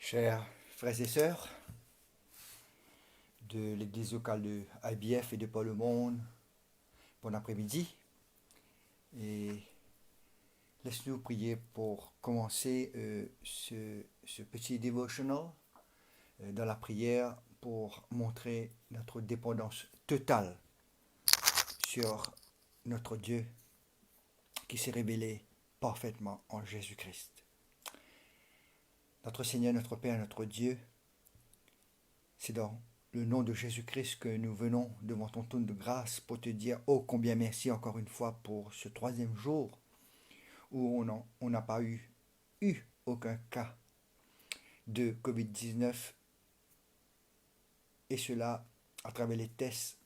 Chers frères et sœurs de l'église locale de IBF et de Paul le Monde, bon après-midi. Et laisse-nous prier pour commencer ce petit devotional dans la prière pour montrer notre dépendance totale sur notre Dieu qui s'est révélé parfaitement en Jésus-Christ. Notre Seigneur, notre Père, notre Dieu, c'est dans le nom de Jésus-Christ que nous venons devant ton trône de grâce pour te dire oh combien merci encore une fois pour ce troisième jour où on n'a pas eu aucun cas de Covid-19 et cela à travers les tests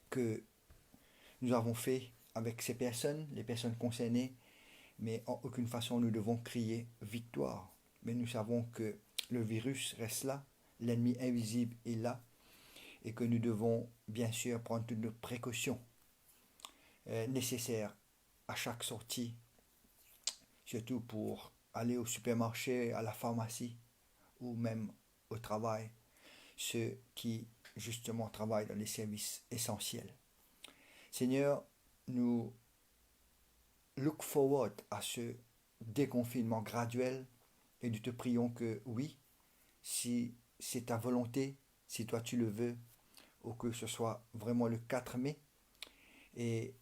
que nous avons faits avec ces personnes, les personnes concernées, mais en aucune façon nous devons crier victoire. Mais nous savons que le virus reste là, l'ennemi invisible est là, et que nous devons bien sûr prendre toutes nos précautions nécessaires à chaque sortie, surtout pour aller au supermarché, à la pharmacie ou même au travail, ceux qui justement travaillent dans les services essentiels. Seigneur, nous look forward à ce déconfinement graduel et nous te prions que oui, si c'est ta volonté, si toi tu le veux, ou que ce soit vraiment le 4 mai, et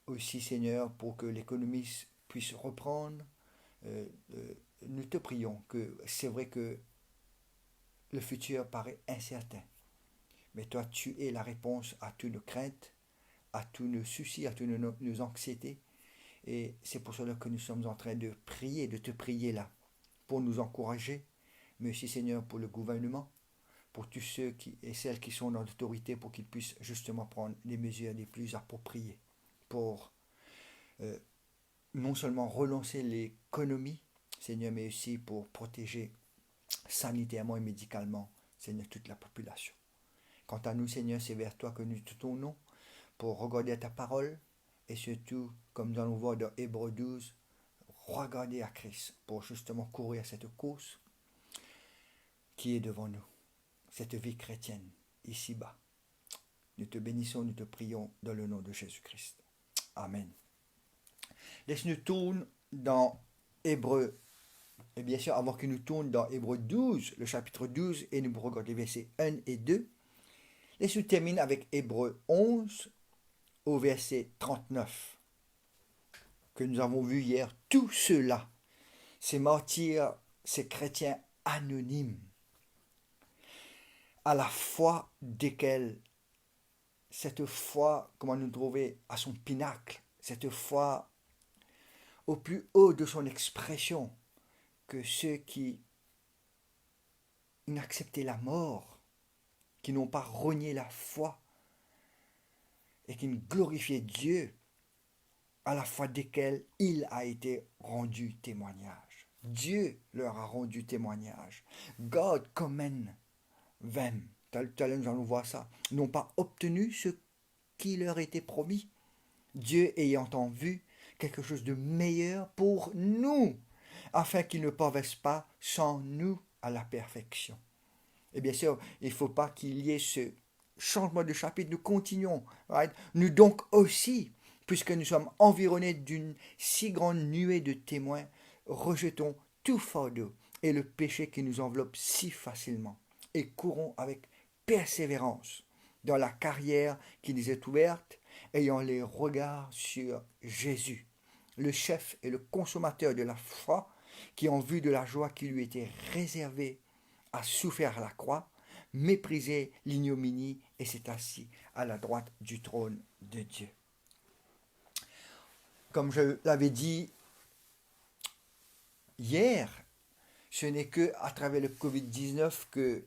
aussi Seigneur pour que l'économie puisse reprendre, euh, euh, nous te prions que c'est vrai que le futur paraît incertain, mais toi tu es la réponse à toutes nos craintes, à tous nos soucis, à toutes nos anxiétés, et c'est pour cela que nous sommes en train de prier, de te prier là, pour nous encourager, mais aussi Seigneur pour le gouvernement, pour tous ceux et celles qui sont dans l'autorité, pour qu'ils puissent justement prendre les mesures les plus appropriées pour euh, non seulement relancer l'économie, Seigneur, mais aussi pour protéger sanitairement et médicalement, Seigneur, toute la population. Quant à nous, Seigneur, c'est vers toi que nous te tournons pour regarder ta parole et surtout, comme nous allons voir dans Hébreux 12, regarder à Christ pour justement courir cette course qui est devant nous, cette vie chrétienne ici-bas. Nous te bénissons, nous te prions dans le nom de Jésus-Christ. Amen. Laisse-nous tourner dans Hébreux, et bien sûr, avant que nous tournions dans Hébreux 12, le chapitre 12, et nous regardons les versets 1 et 2, laisse-nous terminer avec Hébreux 11 au verset 39, que nous avons vu hier. Tout cela, ces martyrs, ces chrétiens anonymes, à la foi desquels cette foi, comment nous trouver à son pinacle, cette foi au plus haut de son expression, que ceux qui n'acceptaient la mort, qui n'ont pas renié la foi et qui ne glorifiaient Dieu, à la foi desquels il a été rendu témoignage. Dieu leur a rendu témoignage. God commend them. Tout à l'heure, nous allons voir ça. N'ont pas obtenu ce qui leur était promis. Dieu ayant en vue quelque chose de meilleur pour nous, afin qu'ils ne parviennent pas sans nous à la perfection. Et bien sûr, il ne faut pas qu'il y ait ce changement de chapitre. Nous continuons. Right? Nous donc aussi, puisque nous sommes environnés d'une si grande nuée de témoins, rejetons tout fardeau et le péché qui nous enveloppe si facilement et courons avec persévérance dans la carrière qui nous est ouverte, ayant les regards sur Jésus, le chef et le consommateur de la foi, qui en vue de la joie qui lui était réservée a souffert à la croix, méprisé l'ignominie et s'est assis à la droite du trône de Dieu. Comme je l'avais dit hier, ce n'est que à travers le Covid-19 que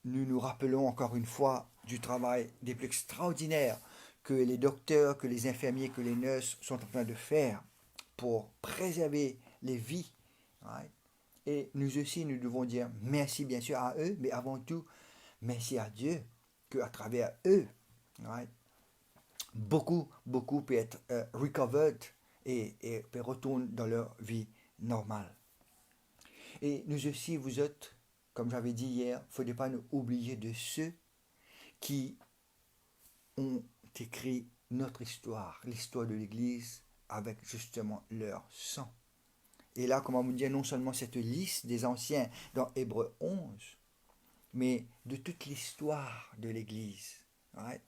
nous nous rappelons encore une fois du travail des plus extraordinaires que les docteurs, que les infirmiers, que les nurses sont en train de faire pour préserver les vies. Right? Et nous aussi, nous devons dire merci bien sûr à eux, mais avant tout, merci à Dieu, qu'à travers eux, right, beaucoup peut être recovered et retourner dans leur vie normale. Et nous aussi, vous autres, comme j'avais dit hier, il ne faudrait pas nous oublier de ceux qui ont écrit notre histoire, l'histoire de l'Église, avec justement leur sang. Et là, comment vous dire, non seulement cette liste des anciens dans Hébreux 11, mais de toute l'histoire de l'Église. Right?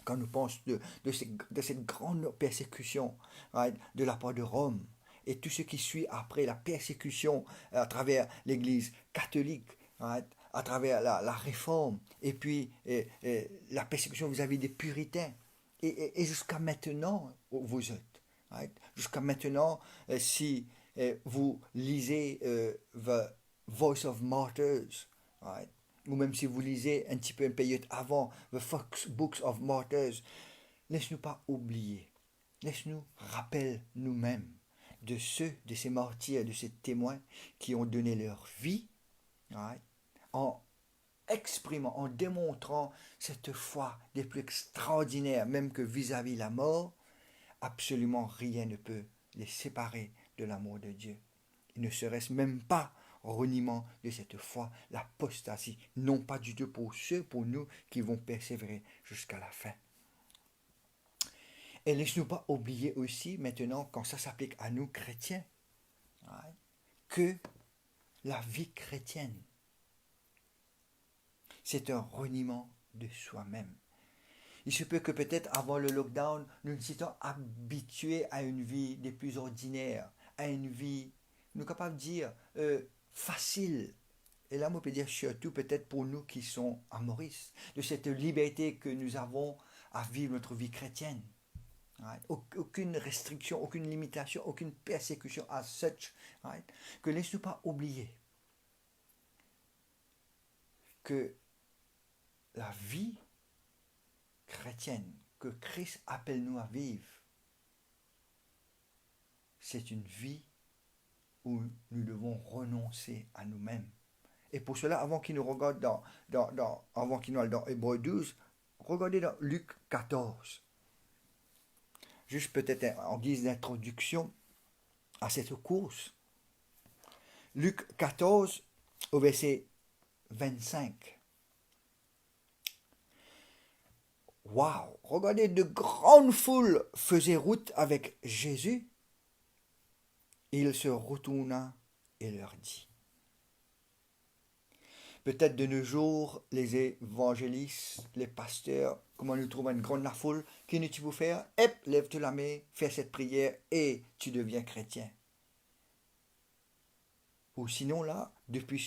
Quand nous pensons de cette grande persécution, right, de la part de Rome, et tout ce qui suit après la persécution à travers l'Église catholique, right, à travers la réforme, et puis la persécution vis-à-vis des puritains, et jusqu'à maintenant, vous êtes. Right? Jusqu'à maintenant, si vous lisez The Voice of Martyrs, right? Ou même si vous lisez un petit peu une période avant The Fox Books of Martyrs, laisse-nous pas oublier, laisse-nous rappeler nous-mêmes de ceux, de ces martyrs, de ces témoins qui ont donné leur vie, right, en exprimant, en démontrant cette foi des plus extraordinaires, même que vis-à-vis la mort, absolument rien ne peut les séparer de l'amour de Dieu. Il ne serait-ce même pas reniement de cette foi, l'apostasie, non pas du tout pour ceux, pour nous qui vont persévérer jusqu'à la fin. Et laisse-nous pas oublier aussi, maintenant, quand ça s'applique à nous chrétiens, que la vie chrétienne, c'est un reniement de soi-même. Il se peut que peut-être avant le lockdown, nous nous étions habitués à une vie des plus ordinaires, à une vie, nous sommes capables de dire, facile. Et là, on peut dire surtout peut-être pour nous qui sommes à Maurice, de cette liberté que nous avons à vivre notre vie chrétienne. Right? Aucune restriction, aucune limitation, aucune persécution as such. Right? Que laisse-nous pas oublier que la vie chrétienne que Christ appelle nous à vivre, c'est une vie où nous devons renoncer à nous-mêmes. Et pour cela, avant qu'il nous regarde avant qu'il nous aille dans Hébreux 12, regardez dans Luc 14. Juste peut-être en guise d'introduction à cette course. Luc 14, au verset 25. Waouh! Regardez, de grandes foules faisaient route avec Jésus. Il se retourna et leur dit. Peut-être de nos jours, les évangélistes, les pasteurs, comment nous trouvons une grande foule, qui nous tu veux faire? Hep, lève-toi la main, fais cette prière et tu deviens chrétien. Ou sinon là, depuis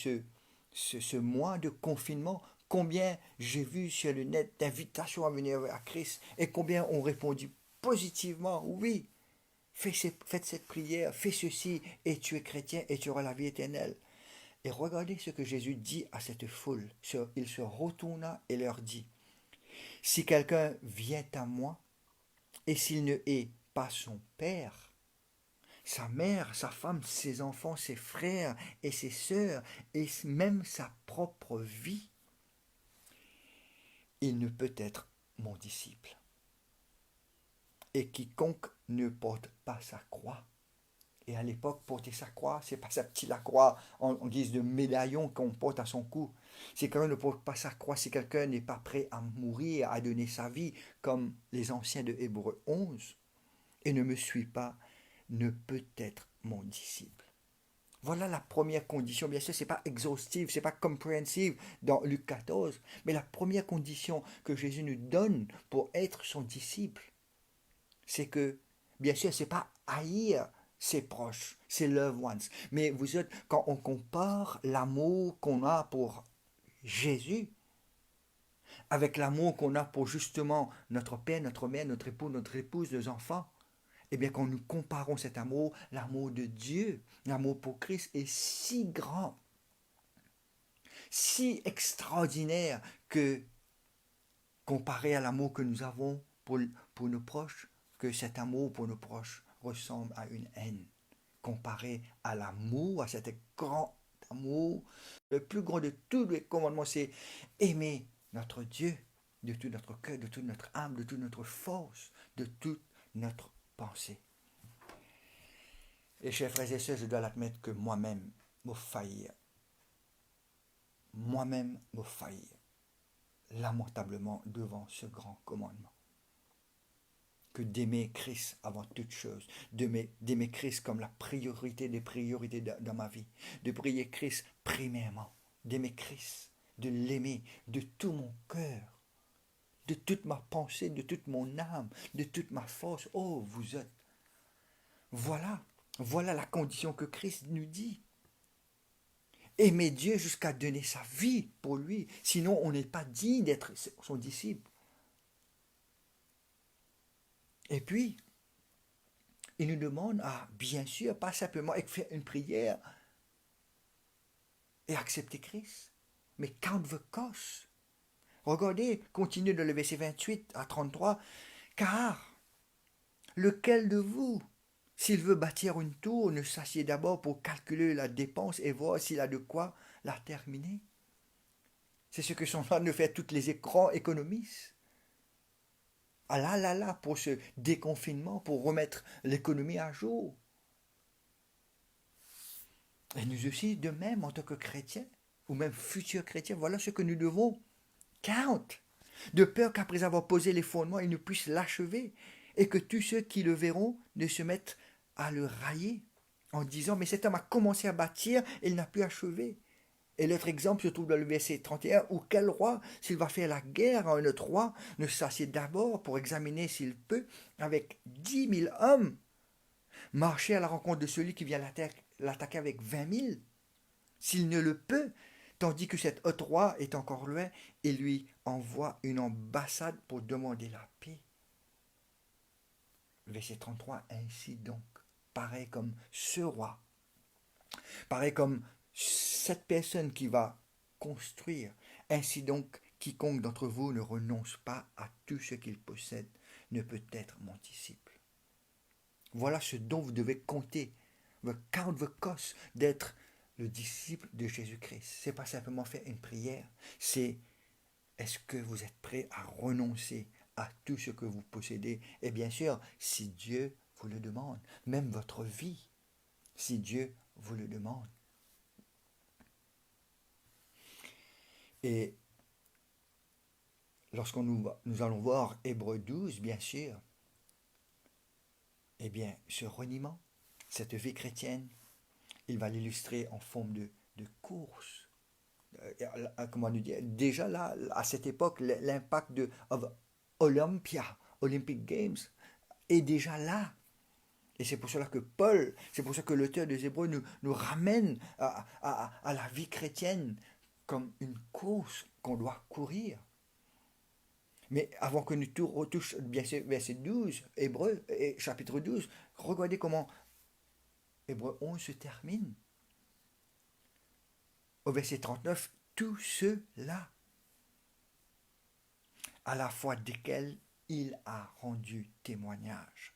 ce mois de confinement, combien j'ai vu sur le net d'invitations à venir à Christ et combien ont répondu positivement, oui, faites cette prière, fais ceci et tu es chrétien et tu auras la vie éternelle. Et regardez ce que Jésus dit à cette foule. Il se retourna et leur dit, si quelqu'un vient à moi et s'il ne hait pas son père, sa mère, sa femme, ses enfants, ses frères et ses sœurs, et même sa propre vie, il ne peut être mon disciple. Et quiconque ne porte pas sa croix. Et à l'époque, porter sa croix, c'est pas sa petite croix en guise de médaillon qu'on porte à son cou. Si quelqu'un ne porte pas sa croix, si quelqu'un n'est pas prêt à mourir, à donner sa vie, comme les anciens de Hébreux 11, et ne me suit pas, ne peut être mon disciple. Voilà la première condition. Bien sûr, ce n'est pas exhaustive, ce n'est pas compréhensive dans Luc 14, mais la première condition que Jésus nous donne pour être son disciple, c'est que, bien sûr, ce n'est pas haïr ses proches, ses loved ones, mais vous êtes, quand on compare l'amour qu'on a pour Jésus avec l'amour qu'on a pour justement notre père, notre mère, notre époux, notre épouse, nos enfants, eh bien, quand nous comparons cet amour, l'amour de Dieu, l'amour pour Christ est si grand, si extraordinaire que, comparé à l'amour que nous avons pour nos proches, que cet amour pour nos proches ressemble à une haine. Comparé à l'amour, à cet grand amour, le plus grand de tous les commandements, c'est aimer notre Dieu de tout notre cœur, de toute notre âme, de toute notre force, de toute notre pensée. Et chers frères et sœurs, je dois l'admettre que moi-même, me faillir. moi-même me faillir lamentablement devant ce grand commandement. Que d'aimer Christ avant toute chose, d'aimer Christ comme la priorité des priorités dans ma vie, de prier Christ premièrement, d'aimer Christ, de l'aimer de tout mon cœur, de toute ma pensée, de toute mon âme, de toute ma force. Oh, vous êtes. Voilà la condition que Christ nous dit. Aimer Dieu jusqu'à donner sa vie pour lui, sinon on n'est pas digne d'être son disciple. Et puis, il nous demande à, bien sûr, pas simplement faire une prière et accepter Christ, mais count the cost. Regardez, continue dans le verset 28 à 33, car lequel de vous, s'il veut bâtir une tour, ne s'assied d'abord pour calculer la dépense et voir s'il a de quoi la terminer? C'est ce que sont en train de faire tous les grands économistes. Ah là, pour ce déconfinement, pour remettre l'économie à jour. Et nous aussi, de même, en tant que chrétiens, ou même futurs chrétiens, voilà ce que nous devons count, de peur qu'après avoir posé les fondements, ils ne puissent l'achever, et que tous ceux qui le verront ne se mettent à le railler, en disant, mais cet homme a commencé à bâtir, et il n'a pu achever. Et l'autre exemple se trouve dans le verset 31, où quel roi, s'il va faire la guerre à un autre roi, ne s'assied d'abord pour examiner s'il peut, avec 10 000 hommes, marcher à la rencontre de celui qui vient l'attaquer avec 20 000, s'il ne le peut, tandis que cet autre roi est encore loin, et lui envoie une ambassade pour demander la paix. Verset 33, ainsi donc, pareil comme ce roi, pareil comme cette personne qui va construire. Ainsi donc, quiconque d'entre vous ne renonce pas à tout ce qu'il possède ne peut être mon disciple. Voilà ce dont vous devez compter, the count the cost d'être le disciple de Jésus-Christ. Ce n'est pas simplement faire une prière, c'est est-ce que vous êtes prêt à renoncer à tout ce que vous possédez? Et bien sûr, si Dieu vous le demande, même votre vie, si Dieu vous le demande. Et lorsqu'on nous allons voir Hébreux 12, bien sûr, eh bien, ce reniement, cette vie chrétienne, il va l'illustrer en forme de course. Comment nous dire, déjà là, à cette époque, l'impact de Olympia, Olympic Games, est déjà là. Et c'est pour cela que Paul, c'est pour ça que l'auteur des Hébreux nous ramène à la vie chrétienne comme une course qu'on doit courir. Mais avant que nous retouchions bien sûr verset 12, Hébreux, chapitre 12, regardez comment Hébreux 11 se termine. Au verset 39, tous ceux-là, à la fois desquels il a rendu témoignage,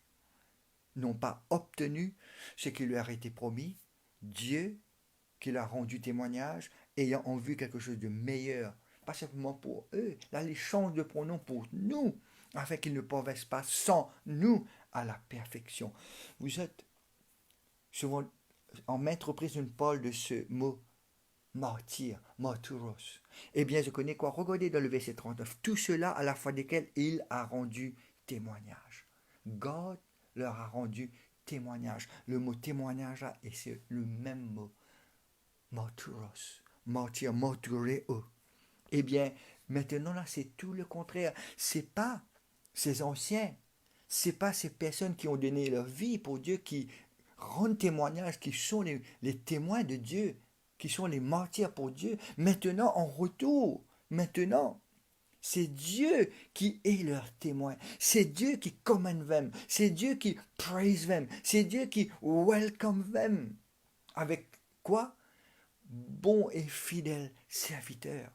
n'ont pas obtenu ce qui leur a été promis, Dieu qui leur a rendu témoignage, ayant en vue quelque chose de meilleur, pas simplement pour eux, là les change de pronom pour nous, afin qu'ils ne parviennent pas sans nous à la perfection. Vous êtes souvent en maintes reprises une parole de ce mot martyr, martyros. Eh bien, je connais quoi? Regardez dans le verset 39. Tout cela à la fois desquels il a rendu témoignage. God leur a rendu témoignage. Le mot témoignage là, et c'est le même mot. Martyros. Martyr, martyreo. Eh bien, maintenant là, c'est tout le contraire. C'est pas ces anciens, c'est pas ces personnes qui ont donné leur vie pour Dieu qui rendent témoignage, qui sont les témoins de Dieu, qui sont les martyrs pour Dieu. Maintenant, en retour, maintenant, c'est Dieu qui est leur témoin. C'est Dieu qui command them. C'est Dieu qui praise them. C'est Dieu qui welcome them. Avec quoi? Bon et fidèle serviteur.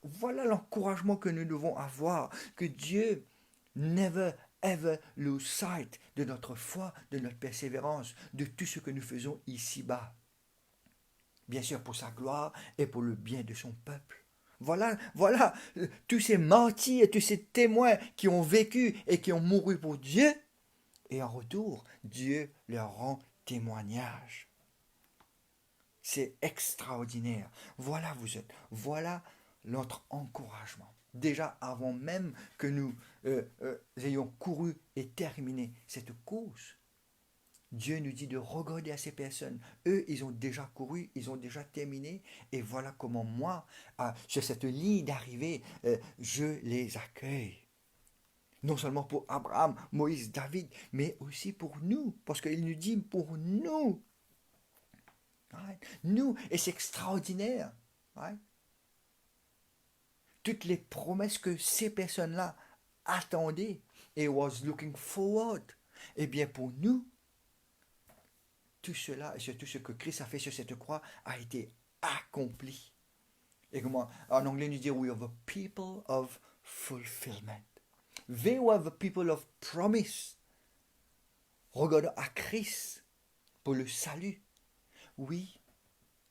Voilà l'encouragement que nous devons avoir. Que Dieu never ever lose sight de notre foi, de notre persévérance, de tout ce que nous faisons ici-bas. Bien sûr pour sa gloire et pour le bien de son peuple. Voilà, tous ces martyrs, tous ces témoins qui ont vécu et qui ont mouru pour Dieu. Et en retour, Dieu leur rend témoignage. C'est extraordinaire. Voilà vous êtes. Voilà notre encouragement. Déjà avant même que nous ayons couru et terminé cette course, Dieu nous dit de regarder à ces personnes. Eux, ils ont déjà couru, ils ont déjà terminé. Et voilà comment moi, sur cette ligne d'arrivée, je les accueille. Non seulement pour Abraham, Moïse, David, mais aussi pour nous. Parce qu'il nous dit pour nous. Right? Nous, et c'est extraordinaire. Right? Toutes les promesses que ces personnes-là attendaient et was looking forward. Eh bien, pour nous, tout cela et surtout ce que Christ a fait sur cette croix a été accompli. Et comment en anglais nous dit we are the people of fulfillment. They were the people of promise. Regardons à Christ pour le salut. Oui,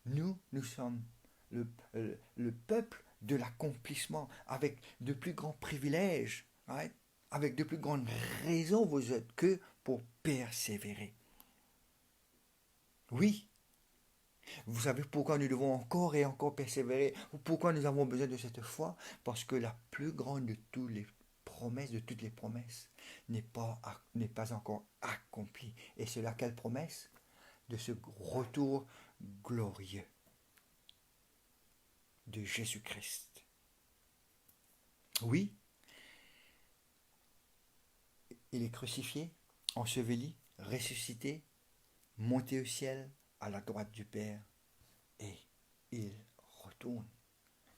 nous sommes le peuple de l'accomplissement avec de plus grands privilèges, right? Avec de plus grandes raisons vous êtes que pour persévérer. Oui, vous savez pourquoi nous devons encore et encore persévérer, ou pourquoi nous avons besoin de cette foi? Parce que la plus grande de toutes les promesses, n'est pas encore accomplie. Et c'est laquelle promesse? De ce retour glorieux de Jésus-Christ. Oui, il est crucifié, enseveli, ressuscité, monté au ciel, à la droite du Père, et il retourne.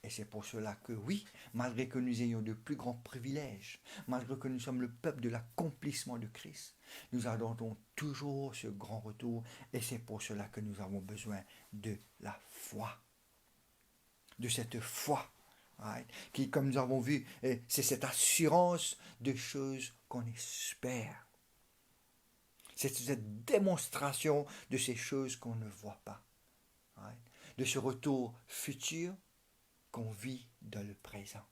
Et c'est pour cela que oui, malgré que nous ayons de plus grands privilèges, malgré que nous sommes le peuple de l'accomplissement de Christ, nous attendons toujours ce grand retour. Et c'est pour cela que nous avons besoin de la foi. De cette foi. Right? Qui, comme nous avons vu, c'est cette assurance de choses qu'on espère. C'est cette démonstration de ces choses qu'on ne voit pas. Right? De ce retour futur qu'on vit dans le présent.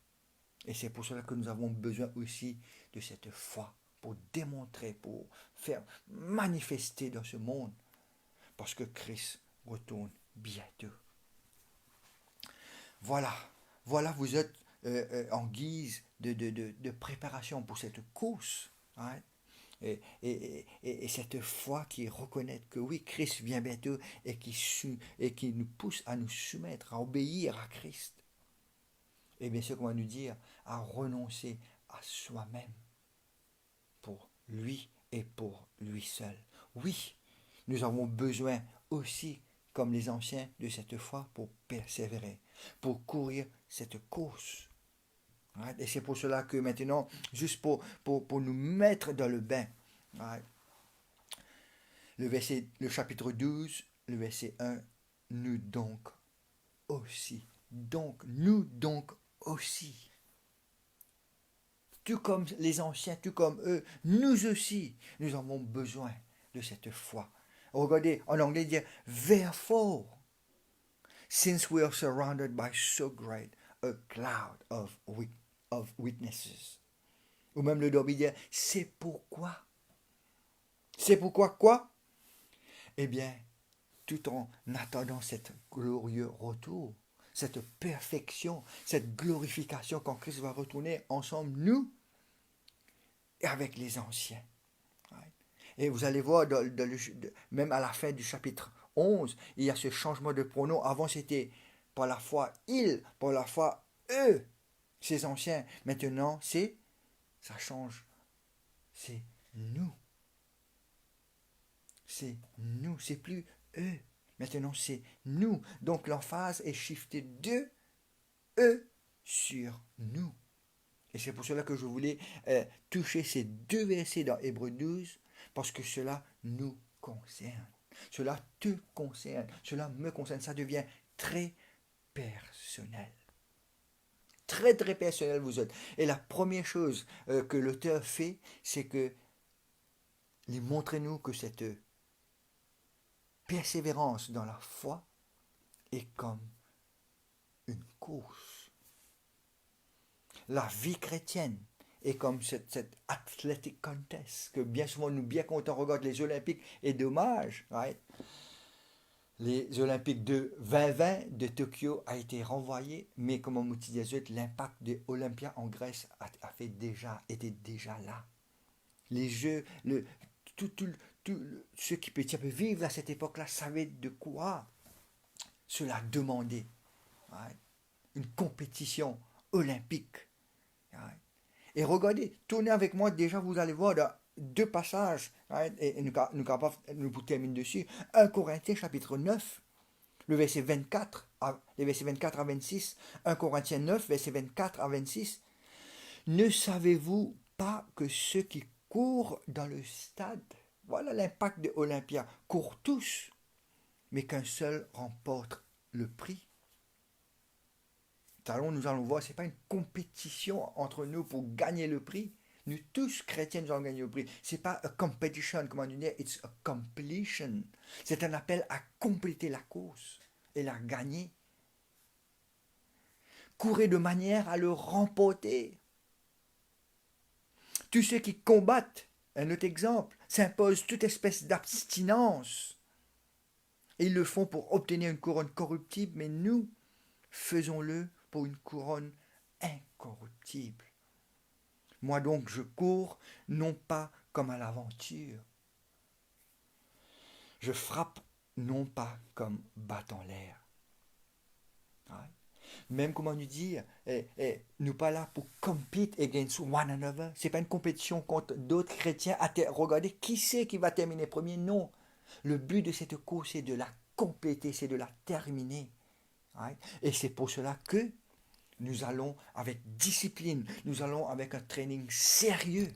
Et c'est pour cela que nous avons besoin aussi de cette foi pour démontrer, pour faire manifester dans ce monde. Parce que Christ retourne bientôt. Voilà, vous êtes en guise de préparation pour cette course. Right? Et cette foi qui reconnaît que oui, Christ vient bientôt et qui nous pousse à nous soumettre, à obéir à Christ. Et bien sûr, qu'on va nous dire à renoncer à soi-même pour lui et pour lui seul. Oui, nous avons besoin aussi, comme les anciens, de cette foi pour persévérer, pour courir cette course. Et c'est pour cela que maintenant, juste pour nous mettre dans le bain, le chapitre 12, le verset 1, nous donc aussi. Nous aussi. Tout comme les anciens, tout comme eux, nous aussi, nous avons besoin de cette foi. Regardez, en anglais, il dit therefore, since we are surrounded by so great a cloud of witnesses. Ou même le Dorbi dit c'est pourquoi. C'est pourquoi quoi? Eh bien, tout en attendant cet glorieux retour, cette perfection, cette glorification quand Christ va retourner ensemble, nous, et avec les anciens. Et vous allez voir, même à la fin du chapitre 11, il y a ce changement de pronom. Avant, c'était par la foi il, par la foi eux, ces anciens. Maintenant, ça change. C'est nous. C'est nous, c'est plus eux. Maintenant, c'est nous. Donc, l'emphase est shiftée de eux sur nous. Et c'est pour cela que je voulais toucher ces deux versets dans Hébreux 12, parce que cela nous concerne. Cela te concerne. Cela me concerne. Ça devient très personnel. Très, très personnel vous êtes. Et la première chose que l'auteur fait, c'est que montrez-nous que cette persévérance dans la foi est comme une course. La vie chrétienne est comme cette athletic contest que bien souvent nous, bien quand on regarde les Olympiques, est dommage. Right? Les Olympiques de 2020 de Tokyo a été renvoyé, mais comme on dit des autres, l'impact de Olympia en Grèce était déjà là. Les Jeux, tout, tout, ceux qui peut vivre à cette époque-là savaient de quoi cela demandait. Right? Une compétition olympique. Right? Et regardez, tournez avec moi, déjà vous allez voir dans deux passages, right? Et nous terminons dessus. 1 Corinthiens chapitre 9, le verset 24, les versets 24 à 26, 1 Corinthiens 9, verset 24 à 26. Ne savez-vous pas que ceux qui courent dans le stade, voilà l'impact de Olympia, courent tous, mais qu'un seul remporte le prix? Nous allons voir, ce n'est pas une compétition entre nous pour gagner le prix. Nous tous, chrétiens, nous allons gagner le prix. Ce n'est pas a competition, comme on dit, it's a completion. C'est un appel à compléter la course et la gagner. Courez de manière à le remporter. Tous ceux qui combattent, un autre exemple, s'imposent toute espèce d'abstinence. Et ils le font pour obtenir une couronne corruptible, mais nous, faisons-le pour une couronne incorruptible. Moi donc, je cours, non pas comme à l'aventure. Je frappe, non pas comme battant l'air. Ouais. Même comment nous dire, nous pas là pour compete against one another. C'est pas une compétition contre d'autres chrétiens. Regardez qui c'est qui va terminer premier. Non. Le but de cette course, c'est de la compléter, c'est de la terminer. Right? Et c'est pour cela que nous allons avec discipline, nous allons avec un training sérieux.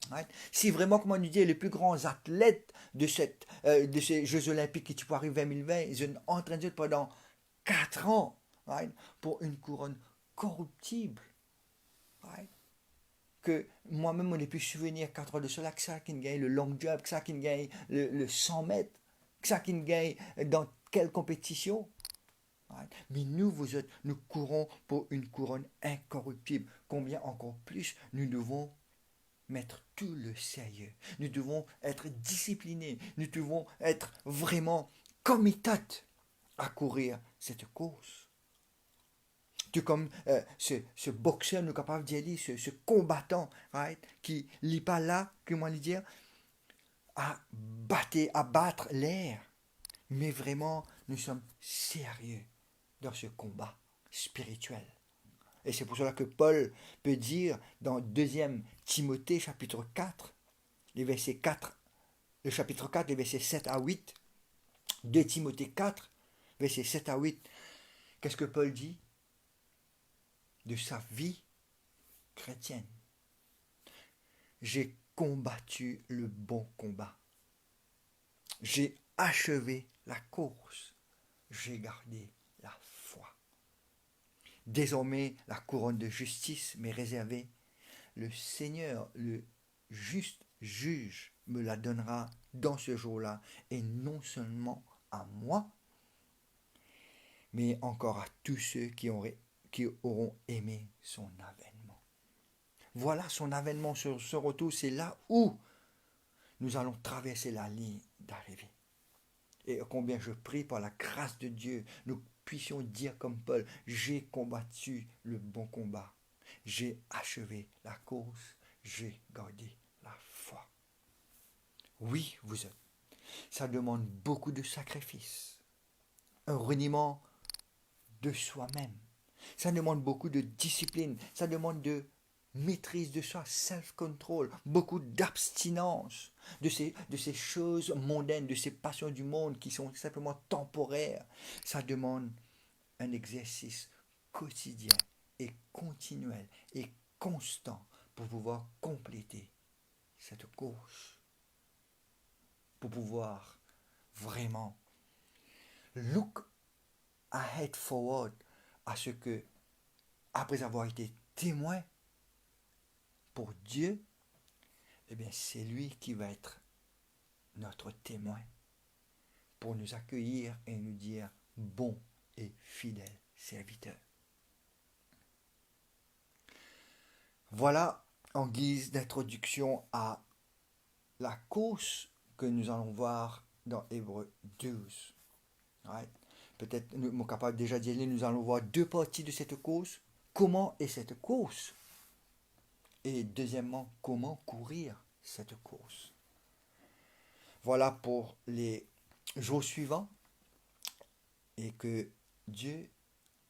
Right? Si vraiment, comme on nous dit, les plus grands athlètes de ces Jeux Olympiques qui tu arriver 2020, ils sont en train de dire pendant 4 ans, right? Pour une couronne corruptible. Right? Que moi-même, on n'est plus souvenir 4 ans de cela, que ça qui gagne le long jump, que ça qui gagne le 100 mètres, que ça qui gagne dans quelle compétition. Right? Mais nous courons pour une couronne incorruptible. Combien encore plus nous devons mettre tout le sérieux. Nous devons être disciplinés. Nous devons être vraiment committed à courir cette course. Tout comme ce boxeur, nous capable de dire, ce combattant, right, qui n'est pas là, comment le dire, à battre l'air. Mais vraiment, nous sommes sérieux dans ce combat spirituel. Et c'est pour cela que Paul peut dire dans 2 Timothée chapitre 4, les versets 4, le chapitre 4, les versets 7 à 8, 2 Timothée 4, versets 7 à 8, qu'est-ce que Paul dit de sa vie chrétienne? J'ai combattu le bon combat. J'ai achevé la course. J'ai gardé la foi. Désormais, la couronne de justice m'est réservée. Le Seigneur, le juste juge, me la donnera dans ce jour-là, et non seulement à moi, mais encore à tous ceux qui auront aimé son avènement. Voilà son avènement sur ce retour, c'est là où nous allons traverser la ligne d'arrivée. Et combien je prie par la grâce de Dieu, nous puissions dire comme Paul, j'ai combattu le bon combat, j'ai achevé la course, j'ai gardé la foi. Oui, vous êtes. Ça demande beaucoup de sacrifices, un reniement de soi-même. Ça demande beaucoup de discipline, ça demande de maîtrise de soi, self-control, beaucoup d'abstinence de ces choses mondaines, de ces passions du monde qui sont simplement temporaires. Ça demande un exercice quotidien et continuel et constant pour pouvoir compléter cette course, pour pouvoir vraiment look ahead forward à ce que, après avoir été témoin pour Dieu, eh bien c'est lui qui va être notre témoin pour nous accueillir et nous dire bon et fidèle serviteur. Voilà en guise d'introduction à la course que nous allons voir dans Hébreux 12. Right? Peut-être nous sommes capables déjà d'y aller, nous allons voir deux parties de cette course. Comment est cette course? Et deuxièmement, comment courir cette course? Voilà pour les jours suivants et que Dieu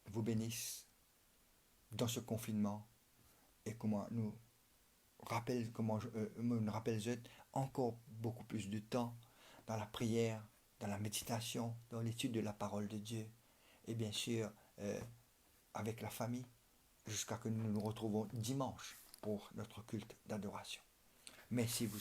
vous bénisse dans ce confinement et comment nous rappelle, nous rappelle encore beaucoup plus de temps dans la prière, dans la méditation, dans l'étude de la parole de Dieu et bien sûr avec la famille jusqu'à ce que nous nous retrouvons dimanche pour notre culte d'adoration. Merci vous.